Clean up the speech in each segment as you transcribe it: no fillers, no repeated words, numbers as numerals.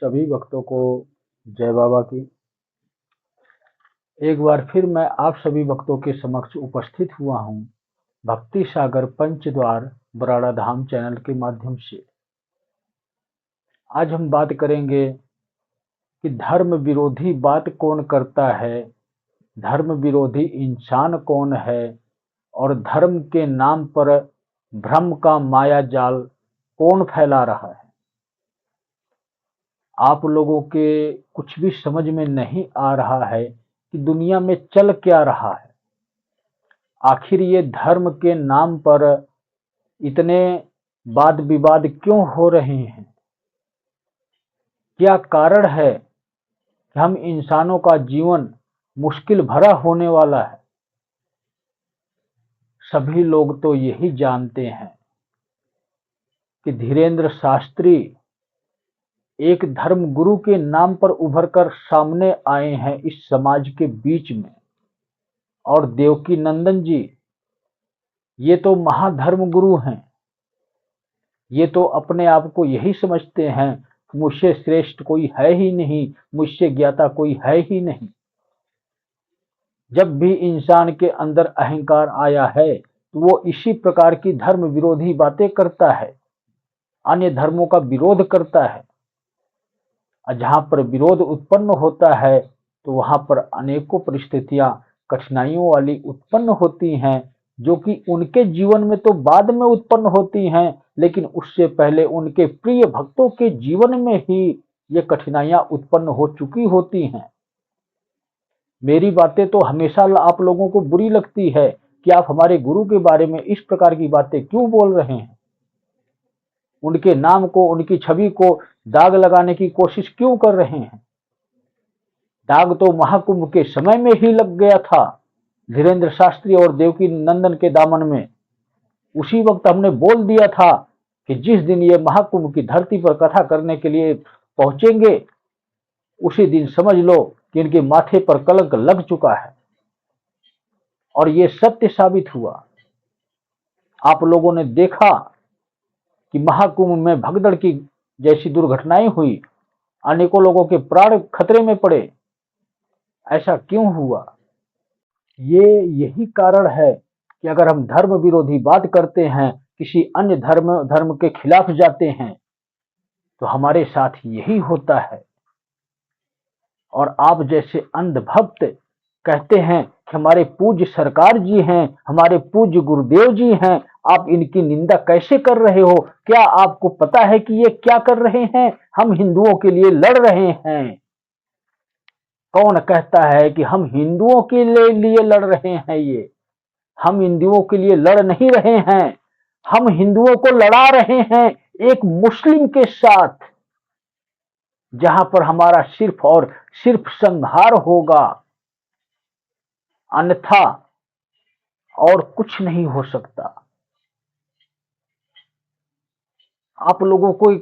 सभी भक्तों को जय बाबा की। एक बार फिर मैं आप सभी भक्तों के समक्ष उपस्थित हुआ हूँ भक्ति सागर पंचद्वार बराड़ा धाम चैनल के माध्यम से। आज हम बात करेंगे कि धर्म विरोधी बात कौन करता है, धर्म विरोधी इंसान कौन है और धर्म के नाम पर भ्रम का माया जाल कौन फैला रहा है। आप लोगों के कुछ भी समझ में नहीं आ रहा है कि दुनिया में चल क्या रहा है। आखिर ये धर्म के नाम पर इतने वाद विवाद क्यों हो रहे हैं? क्या कारण है कि हम इंसानों का जीवन मुश्किल भरा होने वाला है? सभी लोग तो यही जानते हैं कि धीरेन्द्र शास्त्री एक धर्म गुरु के नाम पर उभर कर सामने आए हैं इस समाज के बीच में, और देवकी नंदन जी ये तो महाधर्म गुरु हैं। ये तो अपने आप को यही समझते हैं कि मुझसे श्रेष्ठ कोई है ही नहीं, मुझसे ज्ञाता कोई है ही नहीं। जब भी इंसान के अंदर अहंकार आया है तो वो इसी प्रकार की धर्म विरोधी बातें करता है, अन्य धर्मों का विरोध करता है। और जहां पर विरोध उत्पन्न होता है तो वहां पर अनेकों परिस्थितियां कठिनाइयों वाली उत्पन्न होती हैं, जो कि उनके जीवन में तो बाद में उत्पन्न होती हैं, लेकिन उससे पहले उनके प्रिय भक्तों के जीवन में ही ये कठिनाइयां उत्पन्न हो चुकी होती हैं। मेरी बातें तो हमेशा आप लोगों को बुरी लगती है कि आप हमारे गुरु के बारे में इस प्रकार की बातें क्यों बोल रहे हैं, उनके नाम को, उनकी छवि को दाग लगाने की कोशिश क्यों कर रहे हैं। दाग तो महाकुंभ के समय में ही लग गया था, धीरेन्द्र शास्त्री और देवकी नंदन के दामन में। उसी वक्त हमने बोल दिया था कि जिस दिन ये महाकुंभ की धरती पर कथा करने के लिए पहुंचेंगे, उसी दिन समझ लो कि इनके माथे पर कलंक लग चुका है। और ये सत्य साबित हुआ। आप लोगों ने देखा कि महाकुंभ में भगदड़ की जैसी दुर्घटनाएं हुई, अनेकों लोगों के प्राण खतरे में पड़े। ऐसा क्यों हुआ? यही कारण है कि अगर हम धर्म विरोधी बात करते हैं, किसी अन्य धर्म के खिलाफ जाते हैं, तो हमारे साथ यही होता है। और आप जैसे अंधभक्त कहते हैं कि हमारे पूज्य सरकार जी हैं, हमारे पूज्य गुरुदेव जी हैं, आप इनकी निंदा कैसे कर रहे हो? क्या आपको पता है कि ये क्या कर रहे हैं? हम हिंदुओं के लिए लड़ रहे हैं। कौन कहता है कि हम हिंदुओं के लिए लड़ रहे हैं? ये हम हिंदुओं के लिए लड़ नहीं रहे हैं, हम हिंदुओं को लड़ा रहे हैं एक मुस्लिम के साथ, जहां पर हमारा सिर्फ और सिर्फ संहार होगा, अन्यथा और कुछ नहीं हो सकता। आप लोगों को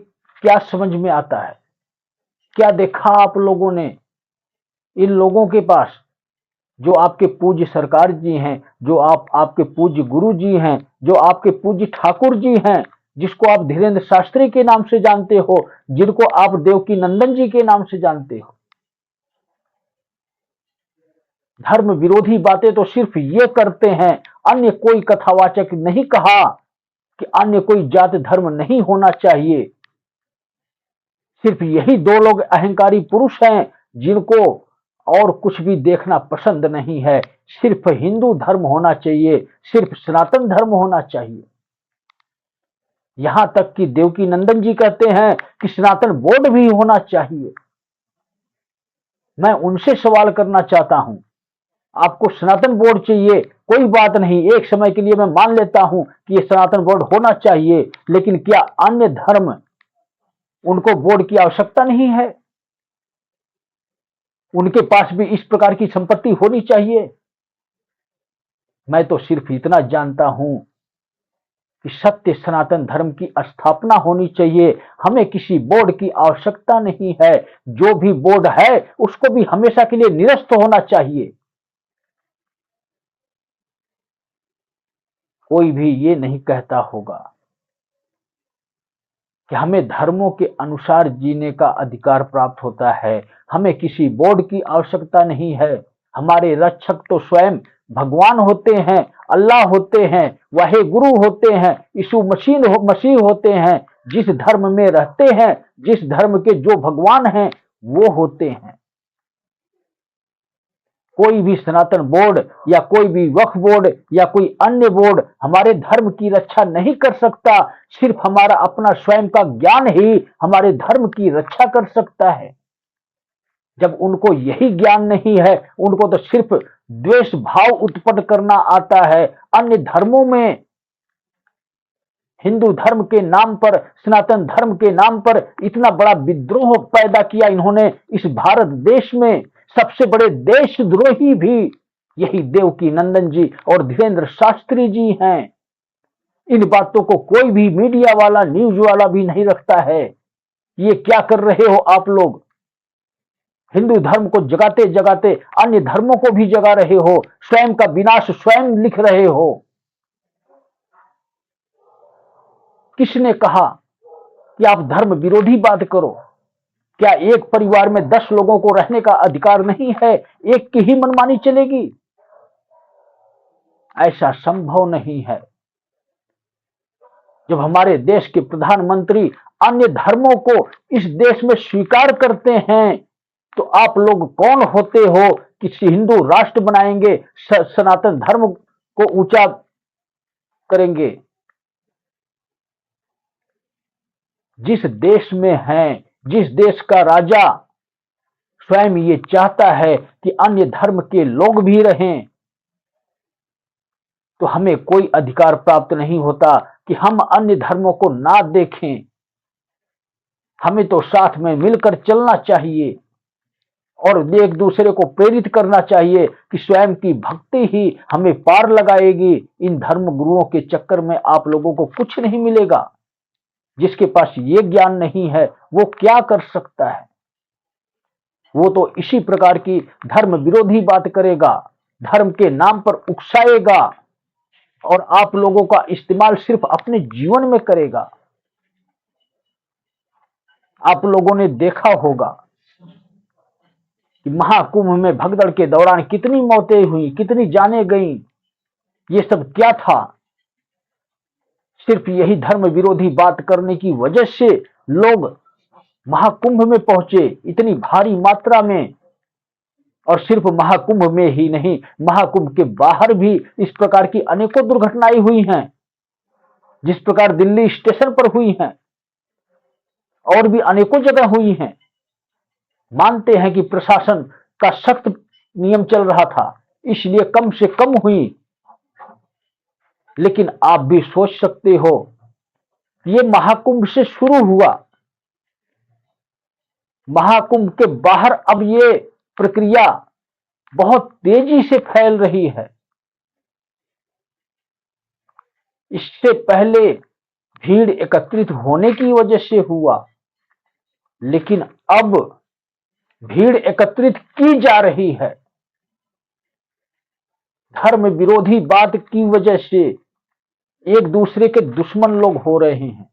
क्या समझ में आता है? क्या देखा आप लोगों ने इन लोगों के पास, जो आपके पूज्य सरकार जी हैं, जो आपके पूज्य गुरु जी हैं, जो आपके पूज्य ठाकुर जी हैं, जिसको आप धीरेन्द्र शास्त्री के नाम से जानते हो, जिनको आप देवकी नंदन जी के नाम से जानते हो। धर्म विरोधी बातें तो सिर्फ ये करते हैं, अन्य कोई कथावाचक नहीं कहा कि अन्य कोई जात धर्म नहीं होना चाहिए। सिर्फ यही दो लोग अहंकारी पुरुष हैं जिनको और कुछ भी देखना पसंद नहीं है। सिर्फ हिंदू धर्म होना चाहिए, सिर्फ सनातन धर्म होना चाहिए। यहां तक कि देवकी नंदन जी कहते हैं कि सनातन बोर्ड भी होना चाहिए। मैं उनसे सवाल करना चाहता हूं, आपको सनातन बोर्ड चाहिए, कोई बात नहीं, एक समय के लिए मैं मान लेता हूं कि ये सनातन बोर्ड होना चाहिए, लेकिन क्या अन्य धर्म, उनको बोर्ड की आवश्यकता नहीं है? उनके पास भी इस प्रकार की संपत्ति होनी चाहिए? मैं तो सिर्फ इतना जानता हूं कि सत्य सनातन धर्म की स्थापना होनी चाहिए। हमें किसी बोर्ड की आवश्यकता नहीं है। जो भी बोर्ड है उसको भी हमेशा के लिए निरस्त होना चाहिए। कोई भी ये नहीं कहता होगा कि हमें धर्मों के अनुसार जीने का अधिकार प्राप्त होता है। हमें किसी बोर्ड की आवश्यकता नहीं है। हमारे रक्षक तो स्वयं भगवान होते हैं, अल्लाह होते हैं, वाहे गुरु होते हैं, यीशु मसीह होते हैं। जिस धर्म में रहते हैं, जिस धर्म के जो भगवान हैं, वो होते हैं। कोई भी सनातन बोर्ड या कोई भी वक्फ बोर्ड या कोई अन्य बोर्ड हमारे धर्म की रक्षा नहीं कर सकता। सिर्फ हमारा अपना स्वयं का ज्ञान ही हमारे धर्म की रक्षा कर सकता है। जब उनको यही ज्ञान नहीं है, उनको तो सिर्फ द्वेष भाव उत्पन्न करना आता है। अन्य धर्मों में हिंदू धर्म के नाम पर, सनातन धर्म के नाम पर इतना बड़ा विद्रोह पैदा किया इन्होंने। इस भारत देश में सबसे बड़े देशद्रोही भी यही देवकी नंदन जी और धीरेन्द्र शास्त्री जी हैं। इन बातों को कोई भी मीडिया वाला, न्यूज वाला भी नहीं रखता है। ये क्या कर रहे हो आप लोग? हिंदू धर्म को जगाते जगाते अन्य धर्मों को भी जगा रहे हो। स्वयं का विनाश स्वयं लिख रहे हो। किसने कहा कि आप धर्म विरोधी बात करो? क्या एक परिवार में 10 लोगों को रहने का अधिकार नहीं है? एक की ही मनमानी चलेगी? ऐसा संभव नहीं है। जब हमारे देश के प्रधानमंत्री अन्य धर्मों को इस देश में स्वीकार करते हैं, तो आप लोग कौन होते हो कि हिंदू राष्ट्र बनाएंगे, सनातन धर्म को ऊंचा करेंगे? जिस देश में हैं, जिस देश का राजा स्वयं ये चाहता है कि अन्य धर्म के लोग भी रहें, तो हमें कोई अधिकार प्राप्त नहीं होता कि हम अन्य धर्मों को ना देखें। हमें तो साथ में मिलकर चलना चाहिए और एक दूसरे को प्रेरित करना चाहिए कि स्वयं की भक्ति ही हमें पार लगाएगी। इन धर्म गुरुओं के चक्कर में आप लोगों को कुछ नहीं मिलेगा। जिसके पास ये ज्ञान नहीं है, वो क्या कर सकता है? वो तो इसी प्रकार की धर्म विरोधी बात करेगा, धर्म के नाम पर उकसाएगा और आप लोगों का इस्तेमाल सिर्फ अपने जीवन में करेगा। आप लोगों ने देखा होगा कि महाकुंभ में भगदड़ के दौरान कितनी मौतें हुई, कितनी जानें गईं। ये सब क्या था? सिर्फ यही धर्म विरोधी बात करने की वजह से लोग महाकुंभ में पहुंचे इतनी भारी मात्रा में। और सिर्फ महाकुंभ में ही नहीं, महाकुंभ के बाहर भी इस प्रकार की अनेकों दुर्घटनाएं हुई हैं, जिस प्रकार दिल्ली स्टेशन पर हुई हैं और भी अनेकों जगह हुई हैं। मानते हैं कि प्रशासन का सख्त नियम चल रहा था, इसलिए कम से कम हुई। लेकिन आप भी सोच सकते हो, ये महाकुंभ से शुरू हुआ, महाकुंभ के बाहर अब ये प्रक्रिया बहुत तेजी से फैल रही है। इससे पहले भीड़ एकत्रित होने की वजह से हुआ, लेकिन अब भीड़ एकत्रित की जा रही है धर्म विरोधी बात की वजह से। एक दूसरे के दुश्मन लोग हो रहे हैं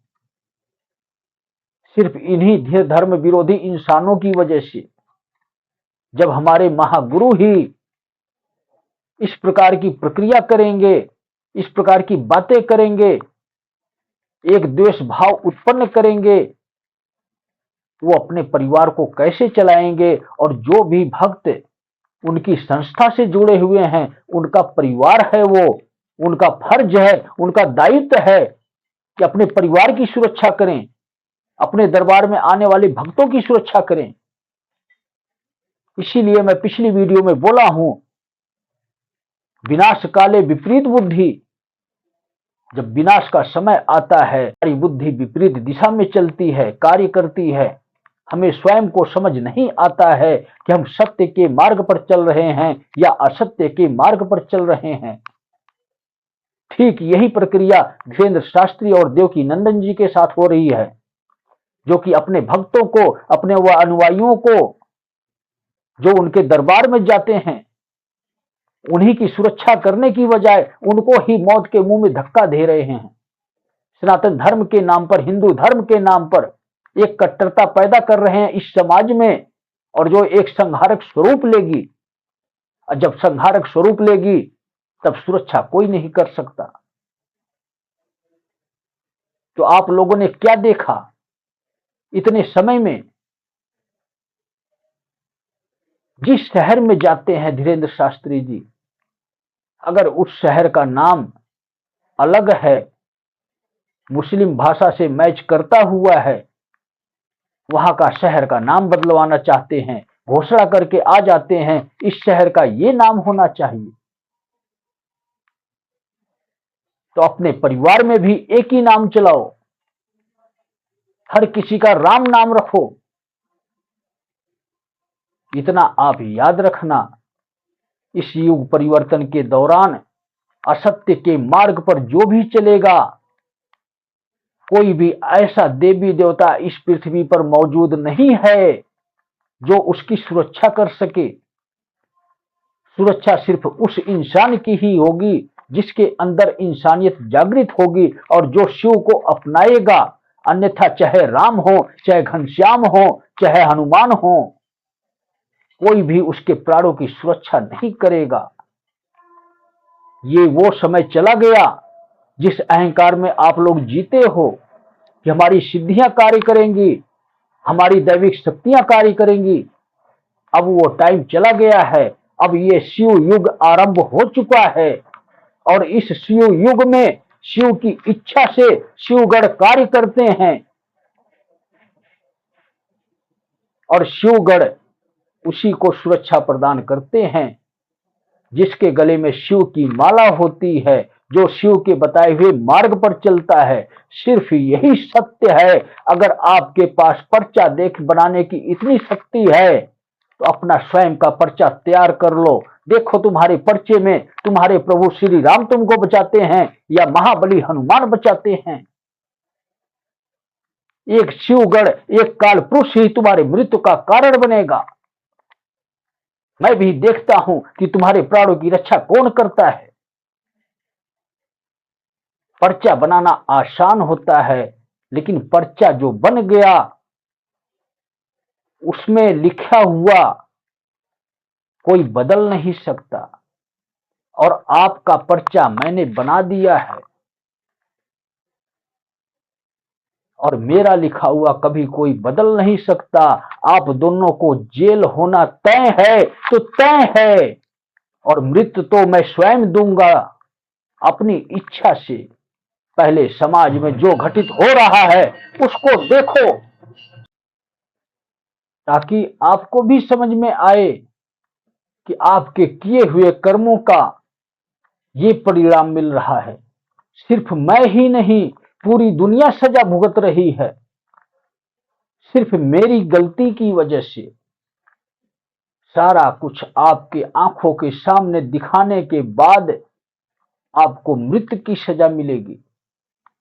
सिर्फ इन्हीं धर्म विरोधी इंसानों की वजह से। जब हमारे महागुरु ही इस प्रकार की प्रक्रिया करेंगे, इस प्रकार की बातें करेंगे, एक द्वेष भाव उत्पन्न करेंगे, वो अपने परिवार को कैसे चलाएंगे? और जो भी भक्त उनकी संस्था से जुड़े हुए हैं, उनका परिवार है, वो उनका फर्ज है, उनका दायित्व है कि अपने परिवार की सुरक्षा करें, अपने दरबार में आने वाले भक्तों की सुरक्षा करें। इसीलिए मैं पिछली वीडियो में बोला हूं, विनाश काले विपरीत बुद्धि। जब विनाश का समय आता है, हमारी बुद्धि विपरीत दिशा में चलती है, कार्य करती है। हमें स्वयं को समझ नहीं आता है कि हम सत्य के मार्ग पर चल रहे हैं या असत्य के मार्ग पर चल रहे हैं। ठीक यही प्रक्रिया धीरेन्द्र शास्त्री और देवकी नंदन जी के साथ हो रही है, जो कि अपने भक्तों को, अपने व अनुयायियों को जो उनके दरबार में जाते हैं, उन्हीं की सुरक्षा करने की बजाय उनको ही मौत के मुंह में धक्का दे रहे हैं। सनातन धर्म के नाम पर, हिंदू धर्म के नाम पर एक कट्टरता पैदा कर रहे हैं इस समाज में, और जो एक संहारक स्वरूप लेगी। और जब संहारक स्वरूप लेगी तब सुरक्षा कोई नहीं कर सकता। तो आप लोगों ने क्या देखा इतने समय में? जिस शहर में जाते हैं धीरेंद्र शास्त्री जी, अगर उस शहर का नाम अलग है, मुस्लिम भाषा से मैच करता हुआ है, वहां का शहर का नाम बदलवाना चाहते हैं, घोषणा करके आ जाते हैं इस शहर का ये नाम होना चाहिए। तो अपने परिवार में भी एक ही नाम चलाओ, हर किसी का राम नाम रखो। इतना आप याद रखना, इस युग परिवर्तन के दौरान असत्य के मार्ग पर जो भी चलेगा, कोई भी ऐसा देवी देवता इस पृथ्वी पर मौजूद नहीं है जो उसकी सुरक्षा कर सके। सुरक्षा सिर्फ उस इंसान की ही होगी जिसके अंदर इंसानियत जागृत होगी और जो शिव को अपनाएगा। अन्यथा चाहे राम हो, चाहे घनश्याम हो, चाहे हनुमान हो, कोई भी उसके प्राणों की सुरक्षा नहीं करेगा। ये वो समय चला गया जिस अहंकार में आप लोग जीते हो कि हमारी सिद्धियां कार्य करेंगी, हमारी दैविक शक्तियां कार्य करेंगी। अब वो टाइम चला गया है। अब ये शिव युग आरंभ हो चुका है और इस शिव युग में शिव की इच्छा से शिवगण कार्य करते हैं और शिवगण उसी को सुरक्षा प्रदान करते हैं जिसके गले में शिव की माला होती है, जो शिव के बताए हुए मार्ग पर चलता है। सिर्फ यही सत्य है। अगर आपके पास पर्चा देख बनाने की इतनी शक्ति है तो अपना स्वयं का पर्चा तैयार कर लो। देखो तुम्हारे पर्चे में तुम्हारे प्रभु श्री राम तुमको बचाते हैं या महाबली हनुमान बचाते हैं। एक शिवगण, एक काल पुरुष ही तुम्हारे मृत्यु का कारण बनेगा। मैं भी देखता हूं कि तुम्हारे प्राणों की रक्षा कौन करता है। पर्चा बनाना आसान होता है, लेकिन पर्चा जो बन गया उसमें लिखा हुआ कोई बदल नहीं सकता। और आपका पर्चा मैंने बना दिया है और मेरा लिखा हुआ कभी कोई बदल नहीं सकता। आप दोनों को जेल होना तय है तो तय है, और मृत्यु तो मैं स्वयं दूंगा अपनी इच्छा से। पहले समाज में जो घटित हो रहा है उसको देखो, ताकि आपको भी समझ में आए कि आपके किए हुए कर्मों का ये परिणाम मिल रहा है। सिर्फ मैं ही नहीं, पूरी दुनिया सजा भुगत रही है, सिर्फ मेरी गलती की वजह से। सारा कुछ आपके आंखों के सामने दिखाने के बाद आपको मृत्यु की सजा मिलेगी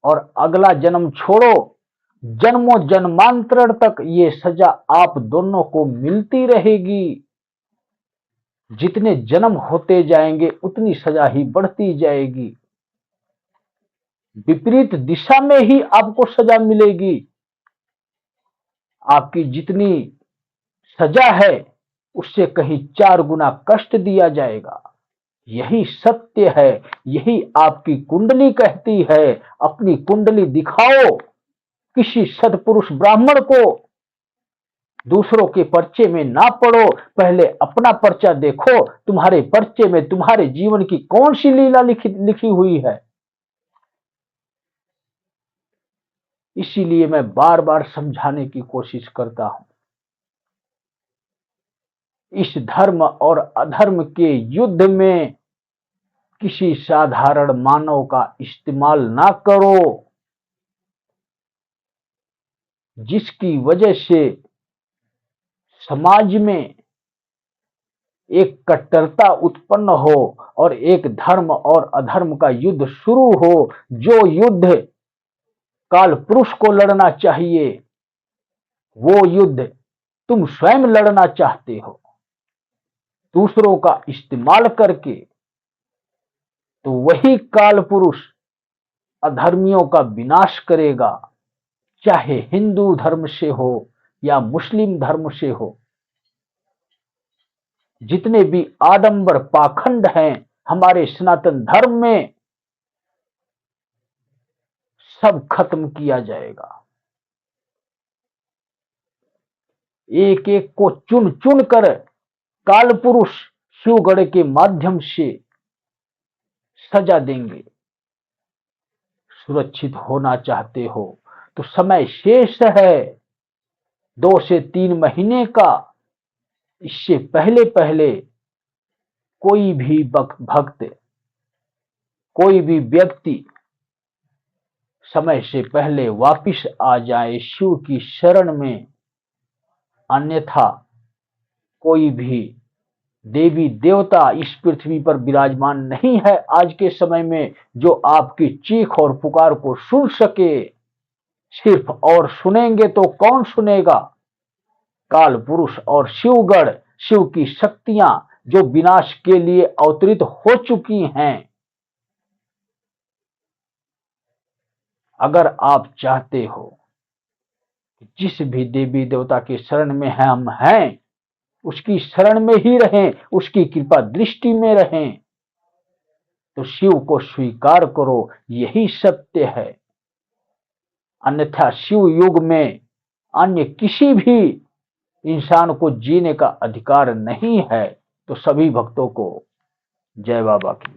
और अगला जन्म छोड़ो, जन्मों जन्मांतर तक ये सजा आप दोनों को मिलती रहेगी। जितने जन्म होते जाएंगे उतनी सजा ही बढ़ती जाएगी। विपरीत दिशा में ही आपको सजा मिलेगी। आपकी जितनी सजा है उससे कहीं 4 गुना कष्ट दिया जाएगा। यही सत्य है, यही आपकी कुंडली कहती है। अपनी कुंडली दिखाओ किसी सत्पुरुष ब्राह्मण को, दूसरों के पर्चे में ना पढ़ो, पहले अपना पर्चा देखो। तुम्हारे पर्चे में तुम्हारे जीवन की कौन सी लीला लिखी हुई है। इसीलिए मैं बार बार समझाने की कोशिश करता हूं, इस धर्म और अधर्म के युद्ध में किसी साधारण मानव का इस्तेमाल ना करो, जिसकी वजह से समाज में एक कट्टरता उत्पन्न हो और एक धर्म और अधर्म का युद्ध शुरू हो। जो युद्ध काल पुरुष को लड़ना चाहिए वो युद्ध तुम स्वयं लड़ना चाहते हो, दूसरों का इस्तेमाल करके। तो वही काल पुरुष अधर्मियों का विनाश करेगा, चाहे हिंदू धर्म से हो या मुस्लिम धर्म से हो। जितने भी आडंबर पाखंड हैं हमारे सनातन धर्म में, सब खत्म किया जाएगा। एक एक को चुन चुन कर काल पुरुष शिवगढ़ के माध्यम से सजा देंगे। सुरक्षित होना चाहते हो तो समय शेष है 2 से 3 महीने का। इससे पहले पहले कोई भी भक्त, कोई भी व्यक्ति समय से पहले वापिस आ जाए शिव की शरण में। अन्यथा कोई भी देवी देवता इस पृथ्वी पर विराजमान नहीं है आज के समय में जो आपकी चीख और पुकार को सुन सके। सिर्फ और सुनेंगे तो कौन सुनेगा? काल पुरुष और शिवगढ़, शिव की शक्तियां जो विनाश के लिए अवतरित हो चुकी हैं। अगर आप चाहते हो कि जिस भी देवी देवता के शरण में हम हैं उसकी शरण में ही रहें, उसकी कृपा दृष्टि में रहें, तो शिव को स्वीकार करो, यही सत्य है। अन्यथा शिव युग में अन्य किसी भी इंसान को जीने का अधिकार नहीं है। तो सभी भक्तों को जय बाबा की।